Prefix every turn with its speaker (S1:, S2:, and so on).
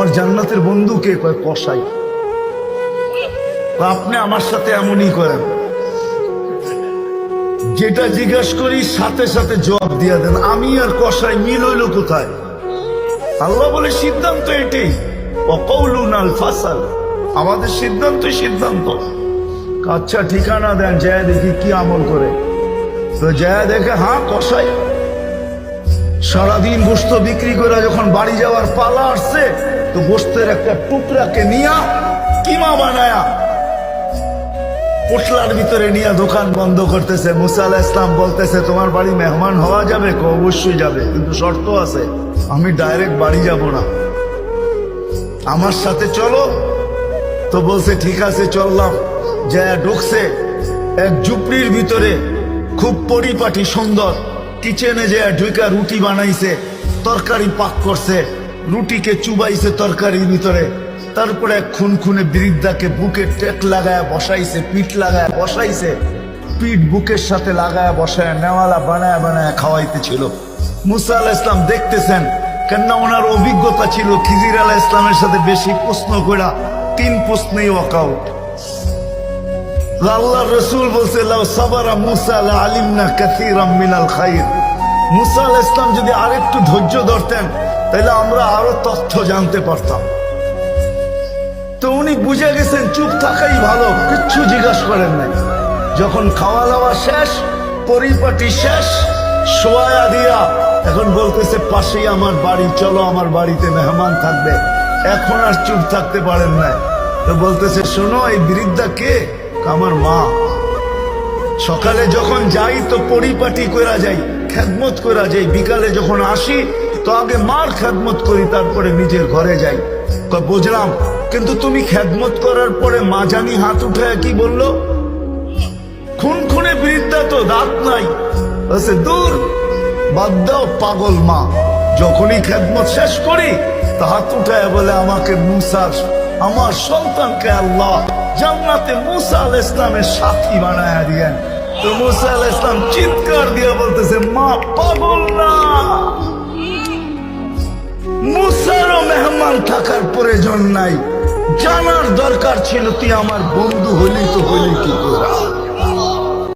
S1: আমার জান্নাতের বন্ধু কে? কয় কসাই। আপনি আমার সাথে এমনই করেন, যেটা জিজ্ঞাসা করি সাথে সাথে জবাব দিয়া দেন। আমি আর কসাই মিল হইল কোথায়? আল্লাহ বলে সিদ্ধান্ত এটাই, ওয়াকাউলুনা আল ফাসাল, আমাদের সিদ্ধান্তই সিদ্ধান্ত। আচ্ছা ঠিকানা দেন, যায় দেখি কি আমল করে। তো যায় দেখে হ্যাঁ কসাই। সারাদিন গোস্ত বিক্রি করে যখন বাড়ি যাওয়ার পালা আসছে, তো গোস্তের একটা টুকরাকে নিয়া কিমা বানায়া পোটলার ভিতরে নিয়ে দোকান বন্ধ করতেছে। মুসা আলাইহিস সালাম বলতেছে তোমার বাড়ি মেহমান হওয়া যাবে? অবশ্যই যাবে, কিন্তু শর্ত আছে, আমি ডাইরেক্ট বাড়ি যাব না, আমার সাথে চলো। তো বলছে ঠিক আছে চললাম। যা ঢুকছে এক ঝুপড়ির ভিতরে, খুব পরিপাটি সুন্দর। কিচেনে যে ঢুকা রুটি বানাইছে, তরকারি পাক করছে, রুটিকে চুবাইছে তরকারির ভিতরে। তারপরে এক খুনখুনে বৃদ্ধাকে বুকে টেক লাগায় বসাইছে, পিঠ লাগায় বসাইছে, পিঠ বুকের সাথে লাগায় বসায় নেওয়ালা বানায় বানায় খাওয়াইতেছিল। মুসা আলাইহিস সালাম দেখতেছেন, কেননা ওনার অভিজ্ঞতা ছিল খিজির আলাইহিস সালামের সাথে বেশি প্রশ্ন করা, 3 প্রশ্নেই ওয়াকআউট। আল্লাহর রাসূল বলছে লাউ সাবারা মুসা লা আলিমনা কাসীরাম মিনাল খায়র। মুসা আলাইহিস সালাম যদি আরেকটু ধৈর্য ধরতেন, তাহলে আমরা আরো তথ্য জানতে পারতাম। তো উনি বুঝে গেছেন চুপ থাকাই ভালো, কিচ্ছু জিজ্ঞাসা করেন নাই। যখন খাওয়া দাওয়া শেষ, পরিপাটি শেষ, শোয়া দিয়া এখন বলতেছে পাশেই আমার বাড়ি, চলো আমার বাড়িতে মেহমান থাকবে। এখন আর চুপ থাকতে পারেন না। তো বলতেছে শোনো, এই বৃদ্ধা কে? আমার মা। সকালে যখন যাই তো পরিপাটি করা যাই, খেদমত করা যাই। বিকালে যখন আসি তো আগে মার খেদমত করি, তারপরে নিজের ঘরে যাই। বুঝলাম, কিন্তু তুমি খেদমত করার পরে মা জানি হাত উঠায় কি বললো? খুনখুনে বৃদ্ধা, তো দাঁত নাই। বলছে দূর, বাদ দাও পাগল মা। যখনই খেদমত শেষ করি তো হাত উঠায় বলে আমাকে মুসার, আমার সন্তানকে আল্লাহ জান্নাতে মুসা আলাইহিস সালামের সাথী বানায়া দিয়েন। তো মুসা আলাইহিস সালাম চিৎকার দিয়ে বলতেছে মা পাগল না, মুসারও মেহমান থাকার প্রয়োজন নাই। জানার দরকার ছিল তুই আমার বন্ধু হলি, তো হলি কি করে?